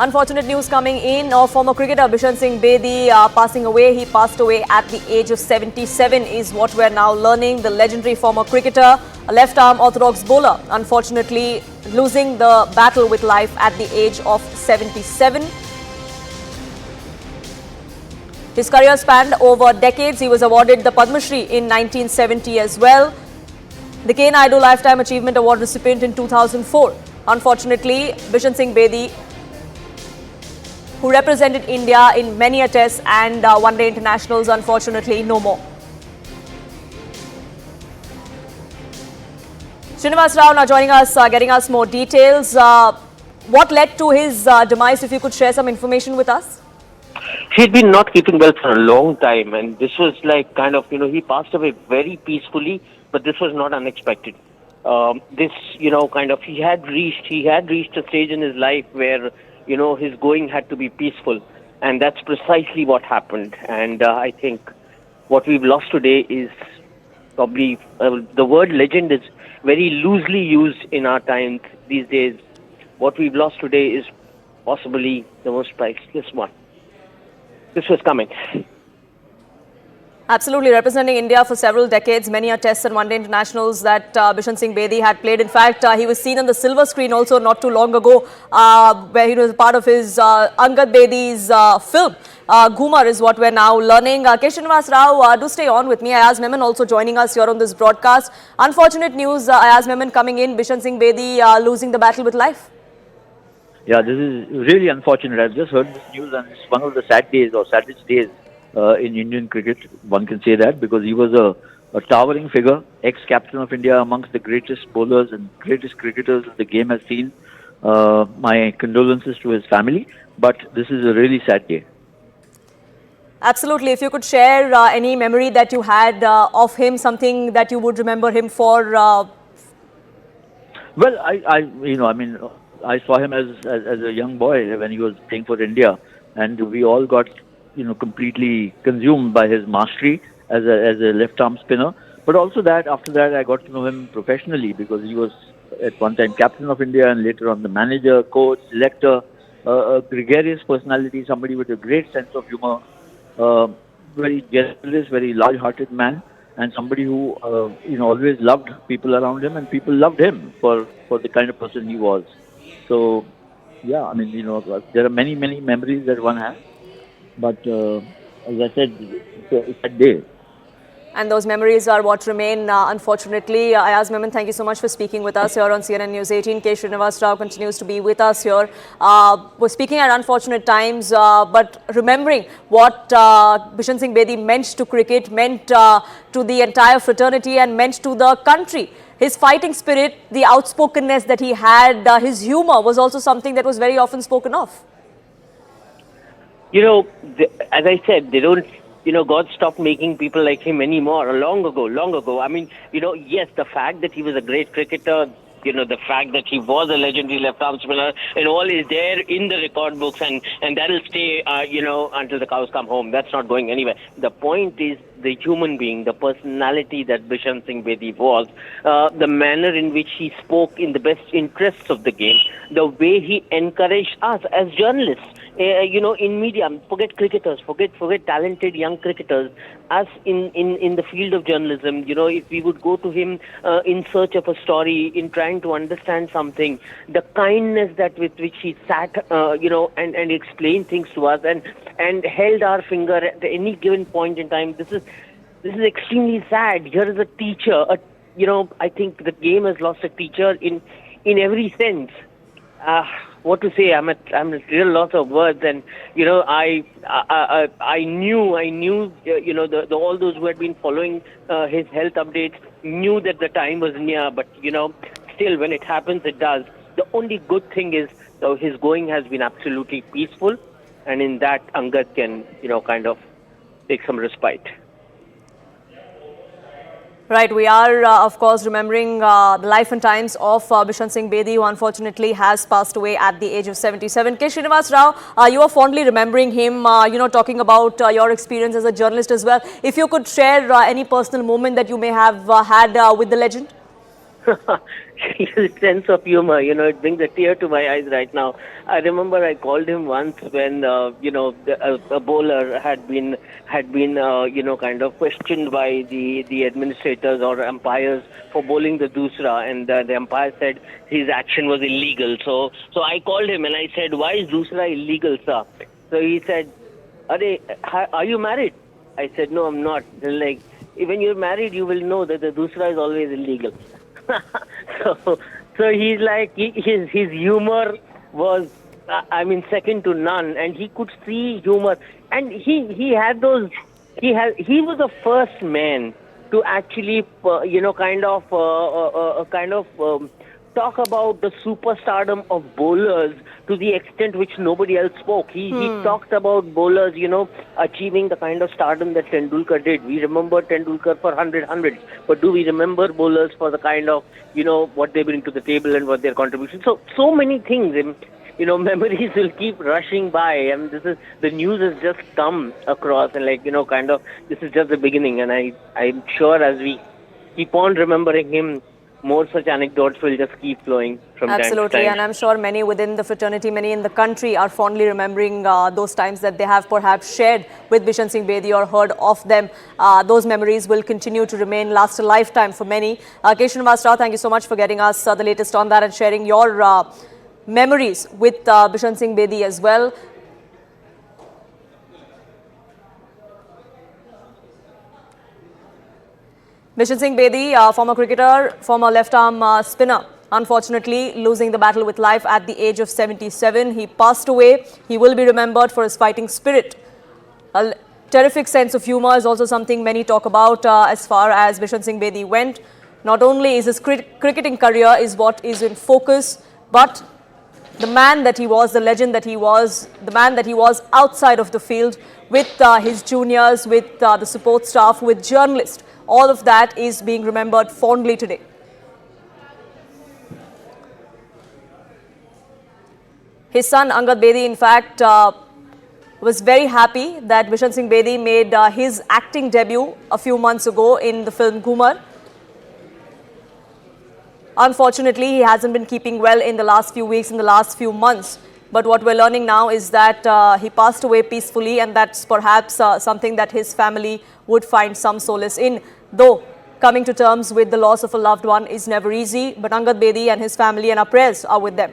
Unfortunate news coming in of former cricketer Bishan Singh Bedi passing away. He passed away at the age of 77 is what we're now learning. The legendary former cricketer, a left-arm orthodox bowler, unfortunately losing the battle with life at the age of 77. His career spanned over decades. He was awarded the Padma Shri in 1970 as well. The K. Naidu Lifetime Achievement Award recipient in 2004. Unfortunately, Bishan Singh Bedi, who represented India in many tests and one-day internationals, unfortunately no more. Srinivas Rao now joining us, getting us more details. What led to his demise, if you could share some information with us? He'd been not keeping well for a long time, and this was like kind of, he passed away very peacefully, but this was not unexpected. He had reached a stage in his life where, his going had to be peaceful, and that's precisely what happened. And I think what we've lost today is probably, the word legend is very loosely used in our times these days. What we've lost today is possibly the most priceless one. This was coming. Absolutely, representing India for several decades, many tests and one-day internationals that Bishan Singh Bedi had played. In fact, he was seen on the silver screen also not too long ago, where he was part of his Angad Bedi's film. Ghumar is what we're now learning. K. Srinivas Rao, do stay on with me. Ayaz Memon also joining us here on this broadcast. Unfortunate news, Ayaz Memon coming in, Bishan Singh Bedi losing the battle with life. Yeah, this is really unfortunate. I've just heard this news, and it's one of the sad days or saddest days in Indian cricket. One can say that because he was a towering figure, ex-captain of India, amongst the greatest bowlers and greatest cricketers the game has seen. My condolences to his family, but this is a really sad day. Absolutely. If you could share any memory that you had of him, something that you would remember him for. Well, I saw him as a young boy when he was playing for India, and we all got completely consumed by his mastery as a left-arm spinner. But also after that, I got to know him professionally because he was at one time captain of India and later on the manager, coach, selector, a gregarious personality, somebody with a great sense of humor, very generous, very large-hearted man, and somebody who always loved people around him, and people loved him for the kind of person he was. So, yeah, there are many memories that one has. But as I said, it's a day. And those memories are what remain, unfortunately. Ayaz Memon, thank you so much for speaking with us here on CNN News 18. K. Srinivas Rao continues to be with us here. We're speaking at unfortunate times, but remembering what Bishan Singh Bedi meant to cricket, meant to the entire fraternity and meant to the country. His fighting spirit, the outspokenness that he had, his humor was also something that was very often spoken of. As I said, they don't, God stopped making people like him anymore long ago. Yes, the fact that he was a great cricketer, the fact that he was a legendary left-arm spinner and all is there in the record books and that'll stay, until the cows come home. That's not going anywhere. The point is the human being, the personality that Bishan Singh Bedi was, the manner in which he spoke in the best interests of the game, the way he encouraged us as journalists, in media, forget cricketers, forget talented young cricketers. Us in the field of journalism, if we would go to him in search of a story, in trying to understand something, the kindness that with which he sat, and explained things to us and held our finger at any given point in time. This is extremely sad. Here is a teacher. I think the game has lost a teacher in every sense. What to say? I'm at real loss of words, and I knew all those who had been following his health updates knew that the time was near. But still, when it happens, it does. The only good thing is his going has been absolutely peaceful, and in that Angad can kind of take some respite. Right, we are of course remembering the life and times of Bishan Singh Bedi, who unfortunately has passed away at the age of 77. K. Srinivas Rao, you are fondly remembering him, talking about your experience as a journalist as well. If you could share any personal moment that you may have had with the legend. His sense of humor, it brings a tear to my eyes right now. I remember I called him once when, a bowler had been kind of questioned by the administrators or umpires for bowling the doosra, and the umpire said his action was illegal. So I called him and I said, "Why is doosra illegal, sir?" So he said, are you married? I said, "No, I'm not." They're like, when you're married, you will know that the doosra is always illegal. so, so he's like, his humor was, second to none, and he could see humor, and he had those, he was the first man to actually, talk about the superstardom of bowlers to the extent which nobody else spoke. He talked about bowlers, achieving the kind of stardom that Tendulkar did. We remember Tendulkar for hundreds, but do we remember bowlers for the kind of, what they bring to the table and what their contribution? So many things, memories will keep rushing by, and the news has just come across, and this is just the beginning, and I'm sure as we keep on remembering him, more such anecdotes will just keep flowing from Absolutely, time to and time. I'm sure many within the fraternity, many in the country are fondly remembering those times that they have perhaps shared with Bishan Singh Bedi or heard of them. Those memories will continue to remain, last a lifetime for many. Keshav Rao, thank you so much for getting us the latest on that and sharing your memories with Bishan Singh Bedi as well. Bishan Singh Bedi, former cricketer, former left-arm spinner, unfortunately losing the battle with life at the age of 77. He passed away. He will be remembered for his fighting spirit. A terrific sense of humour is also something many talk about as far as Bishan Singh Bedi went. Not only is his cricketing career is what is in focus, but the man that he was, the legend that he was, the man that he was outside of the field with his juniors, with the support staff, with journalists. All of that is being remembered fondly today. His son Angad Bedi, in fact, was very happy that Bishan Singh Bedi made his acting debut a few months ago in the film Ghumar. Unfortunately, he hasn't been keeping well in the last few weeks, in the last few months. But what we're learning now is that he passed away peacefully, and that's perhaps something that his family would find some solace in. Though coming to terms with the loss of a loved one is never easy, but Angad Bedi and his family and our prayers are with them.